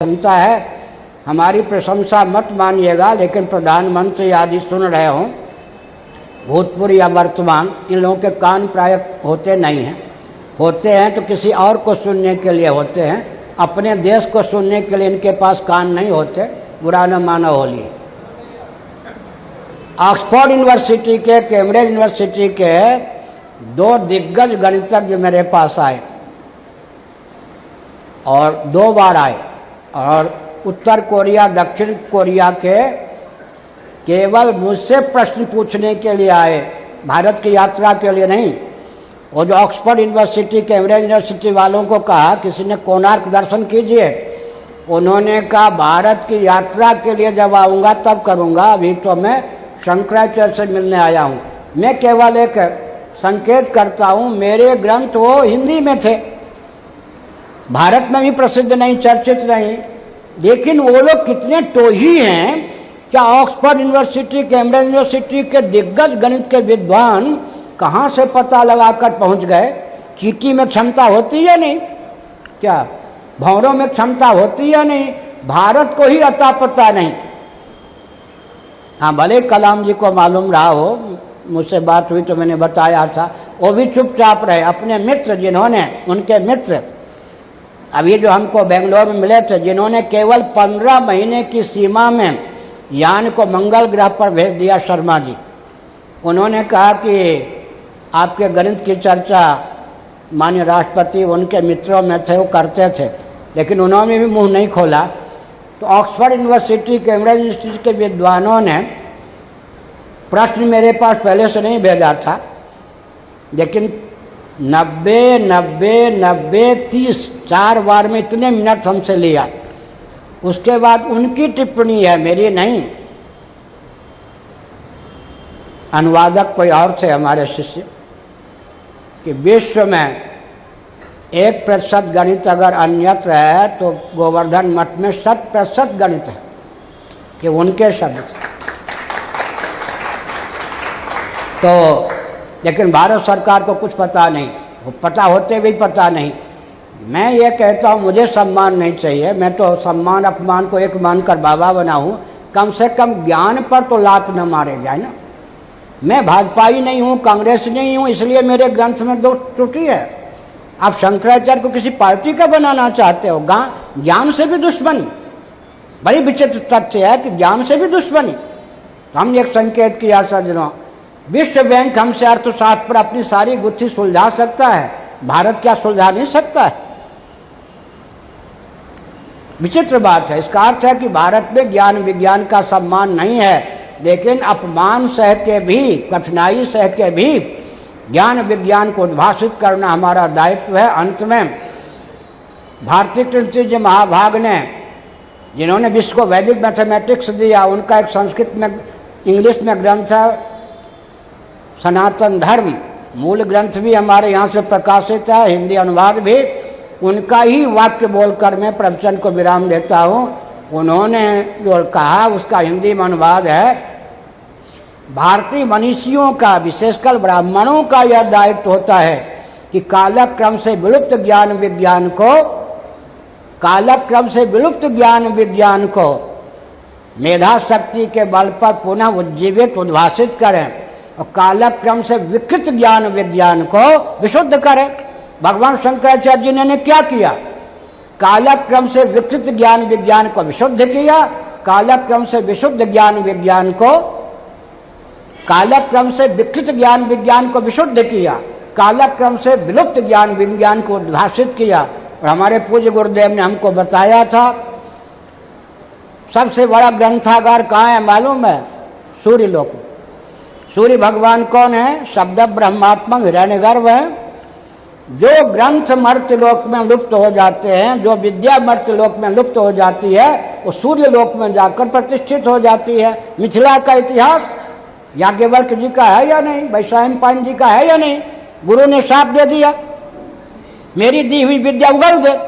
क्षमता है। हमारी प्रशंसा मत मानिएगा, लेकिन प्रधानमंत्री आदि सुन रहे हों, भूतपूर्व या वर्तमान, इन लोगों के कान प्राय होते नहीं हैं। होते हैं तो किसी और को सुनने के लिए होते हैं, अपने देश को सुनने के लिए इनके पास कान नहीं होते। बुरा न मानो होलिए। ऑक्सफोर्ड यूनिवर्सिटी के, कैम्ब्रिज यूनिवर्सिटी के दो दिग्गज गणितज्ञ मेरे पास आए और 2 बार आए, और उत्तर कोरिया दक्षिण कोरिया के केवल मुझसे प्रश्न पूछने के लिए आए, भारत की यात्रा के लिए नहीं। वो जो ऑक्सफोर्ड यूनिवर्सिटी, कैम्ब्रिज यूनिवर्सिटी वालों को कहा किसी ने कोणार्क दर्शन कीजिए, उन्होंने कहा भारत की यात्रा के लिए जब आऊँगा तब करूँगा, अभी तो मैं शंकराचार्य से मिलने आया हूँ। मैं केवल एक संकेत करता हूँ, मेरे ग्रंथ वो हिंदी में थे, भारत में भी प्रसिद्ध नहीं, चर्चित नहीं, लेकिन वो लोग कितने टोही हैं। क्या ऑक्सफोर्ड यूनिवर्सिटी, कैम्ब्रिज यूनिवर्सिटी के दिग्गज गणित के विद्वान कहाँ से पता लगाकर पहुँच गए? चीटी में क्षमता होती है नहीं क्या? भंवरों में क्षमता होती है नहीं? भारत को ही अता पता नहीं। हाँ, भले कलाम जी को मालूम रहा हो, मुझसे बात हुई तो मैंने बताया था, वो भी चुपचाप रहे। अपने मित्र जिन्होंने, उनके मित्र अभी जो हमको बेंगलोर में मिले थे, जिन्होंने केवल 15 महीने की सीमा में यान को मंगल ग्रह पर भेज दिया, शर्मा जी, उन्होंने कहा कि आपके गणित की चर्चा माननीय राष्ट्रपति उनके मित्रों में थे, वो करते थे, लेकिन उन्होंने भी मुंह नहीं खोला। तो ऑक्सफोर्ड यूनिवर्सिटी, कैम्ब्रिज यूनिवर्सिटी के विद्वानों ने प्रश्न मेरे पास पहले से नहीं भेजा था, लेकिन 90-90-90-30 4 बार में इतने मिनट हमसे लिया। उसके बाद उनकी टिप्पणी है, मेरी नहीं। अनुवादक कोई और थे हमारे शिष्य, कि विश्व में 1% गणित अगर अन्यत्र है तो गोवर्धन मठ में 100% गणित है, कि उनके शब्द। तो लेकिन भारत सरकार को कुछ पता नहीं, वो पता होते भी पता नहीं। मैं ये कहता हूँ, मुझे सम्मान नहीं चाहिए, मैं तो सम्मान अपमान को एक मानकर बाबा बना हूँ, कम से कम ज्ञान पर तो लात न मारे जाए ना। मैं भाजपाई नहीं हूँ, कांग्रेस नहीं हूँ, इसलिए मेरे ग्रंथ में 2 त्रुटि है। आप शंकराचार्य को किसी पार्टी का बनाना चाहते हो, ज्ञान से भी दुश्मनी। बड़ी विचित्र तथ्य है कि ज्ञान से भी दुश्मनी। तो हमने एक संकेत किया सज्जनों, विश्व बैंक हमसे अर्थशास्त्र पर अपनी सारी गुत्थी सुलझा सकता है, भारत क्या सुलझा नहीं सकता है? विचित्र बात है। इसका अर्थ है कि भारत में ज्ञान विज्ञान का सम्मान नहीं है, लेकिन अपमान सह के भी, कठिनाई सह के भी ज्ञान विज्ञान को उद्भाषित करना हमारा दायित्व है। अंत में भारतीय कृष्ण जी महाभाग ने, जिन्होंने विश्व को वैदिक मैथमेटिक्स दिया, उनका एक संस्कृत में, इंग्लिश में ग्रंथ है सनातन धर्म, मूल ग्रंथ भी हमारे यहाँ से प्रकाशित है, हिंदी अनुवाद भी। उनका ही वाक्य बोलकर मैं प्रवचन को विराम देता हूँ। उन्होंने जो कहा उसका हिंदी में अनुवाद है, भारतीय मनीषियों का, विशेषकर ब्राह्मणों का यह दायित्व होता है कि कालक्रम से विलुप्त ज्ञान विज्ञान को, कालक्रम से विलुप्त ज्ञान विज्ञान को मेधा शक्ति के बल पर पुनः उज्जीवित, उद्भाषित करें, और कालक्रम से विकृत ज्ञान विज्ञान को विशुद्ध करें। भगवान शंकराचार्य जी ने क्या किया? कालक्रम से विकृत ज्ञान विज्ञान को विशुद्ध किया, कालक्रम से विशुद्ध ज्ञान विज्ञान को, कालक्रम से विकृत ज्ञान विज्ञान को विशुद्ध किया, कालक्रम से विलुप्त ज्ञान विज्ञान को उद्भाषित किया। और हमारे पूज्य गुरुदेव ने हमको बताया था, सबसे बड़ा ग्रंथागार कहाँ है मालूम है? सूर्य लोक। सूर्य भगवान कौन है? शब्द ब्रह्मात्मक हिरण्यगर्भ है। जो ग्रंथ मर्त्यलोक में लुप्त हो जाते हैं, जो विद्या मर्त्यलोक में लुप्त हो जाती है, वो सूर्य लोक में जाकर प्रतिष्ठित हो जाती है। मिथिला का इतिहास याज्ञवल्क्य जी का है या नहीं? वैशंपायन जी का है या नहीं? गुरु ने साफ दे दिया, मेरी दी हुई विद्या उगल दे।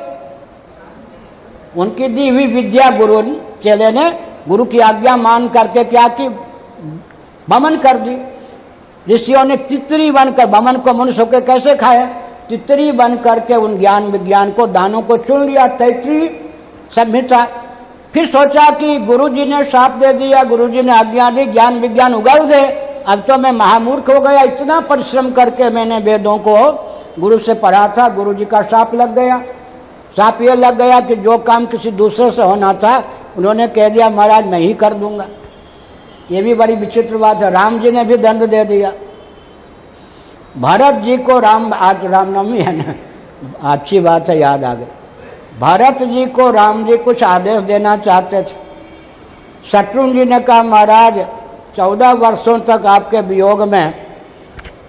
उनकी दी हुई विद्या गुरु चेले ने गुरु की आज्ञा मान करके क्या की? बमन कर दी। ऋषियों ने तितरी बनकर, बमन को मनुष्य के कैसे खाए? तितरी बन करके उन ज्ञान विज्ञान को, दानों को चुन लिया। तैतरी संहिता। फिर सोचा कि गुरुजी ने शाप दे दिया, गुरुजी ने आज्ञा दी, ज्ञान विज्ञान उगल दे, अब तो मैं महामूर्ख हो गया। इतना परिश्रम करके मैंने वेदों को गुरु से पढ़ा था, गुरुजी का शाप लग गया। शाप ये लग गया कि जो काम किसी दूसरे से होना था उन्होंने कह दिया महाराज मैं ही कर दूंगा। ये भी बड़ी विचित्र बात है। राम जी ने भी दंड दे दिया। भरत जी को आज रामनवमी है ना, अच्छी बात है, याद आ गई। भरत जी को राम जी कुछ आदेश देना चाहते थे। शत्रुघ्न जी ने कहा महाराज 14 वर्षों तक आपके वियोग में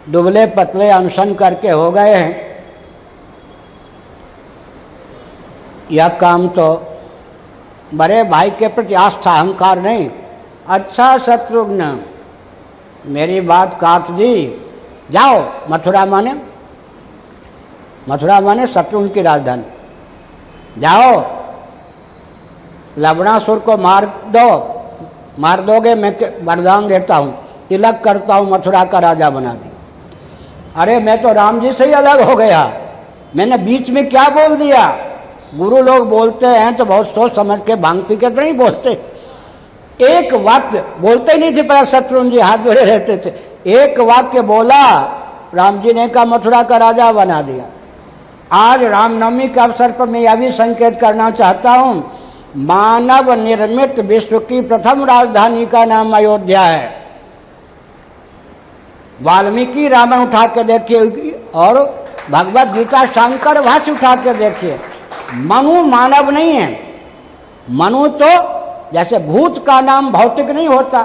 दुबले पतले अनशन करके हो गए हैं, यह काम तो बड़े भाई के प्रति आस्था अहंकार नहीं। अच्छा शत्रुघ्न मेरी बात काट दी, जाओ मथुरा माने, मथुरा माने शत्रुघ्न की राजधानी, जाओ लवणासुर को मार दो, मार दोगे मैं वरदान देता हूँ, तिलक करता हूँ, मथुरा का राजा बना दी। अरे मैं तो राम जी से ही अलग हो गया, मैंने बीच में क्या बोल दिया। गुरु लोग बोलते हैं तो बहुत सोच समझ के भांग पी के तो नहीं बोलते। एक वाक्य बोलते नहीं थे, पर शत्रुघ्न जी हाथ जोड़े रहते थे। एक वाक्य बोला, राम जी ने कहा मथुरा का राजा बना दिया। आज रामनवमी के अवसर पर मैं यह भी संकेत करना चाहता हूं, मानव निर्मित विश्व की प्रथम राजधानी का नाम अयोध्या है। वाल्मीकि रामायण उठा के देखिए और भगवद गीता शंकर भाष्य उठा के देखिए। मनु मानव नहीं है। मनु तो जैसे भूत का नाम भौतिक नहीं होता,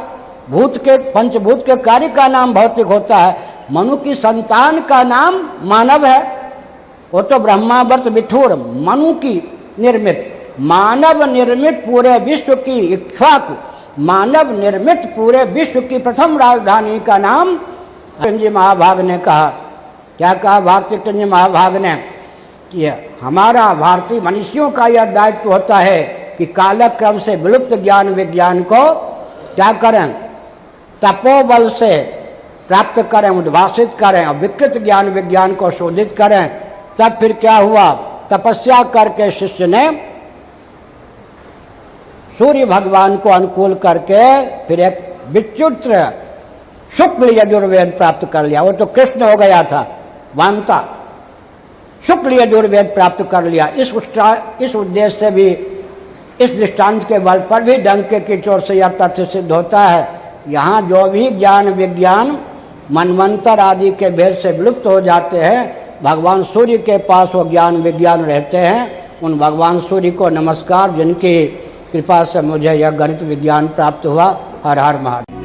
भूत के पंचभूत के कार्य का नाम भौतिक होता है, मनु की संतान का नाम मानव है। वो तो ब्रह्मावर्त विठुर मनु की निर्मित, मानव निर्मित पूरे विश्व की इक्ष्वाकु, मानव निर्मित पूरे विश्व की प्रथम राजधानी का नाम जी महाभाग ने कहा। क्या कहा भारतीय कृष्ण महाभाग ने कि हमारा भारतीय मनुष्यों का यह दायित्व होता है कि कालक्रम से विलुप्त ज्ञान विज्ञान को क्या करें, तपोबल से प्राप्त करें, उद्भाषित करें और विकृत ज्ञान विज्ञान को शोधित करें। तब फिर क्या हुआ, तपस्या करके शिष्य ने सूर्य भगवान को अनुकूल करके फिर एक विचित्र शुक्ल यजुर्वेद प्राप्त कर लिया। वो तो कृष्ण हो गया था वामता, शुक्ल यजुर्वेद प्राप्त कर लिया। इस उद्देश्य से भी, इस दृष्टांत के बल पर भी डंके की चोट से यह तथ्य सिद्ध होता है, यहाँ जो भी ज्ञान विज्ञान मनवंतर आदि के भेद से विलुप्त हो जाते हैं, भगवान सूर्य के पास वो ज्ञान विज्ञान रहते हैं। उन भगवान सूर्य को नमस्कार, जिनकी कृपा से मुझे यह गणित विज्ञान प्राप्त हुआ। हर हर महादेव।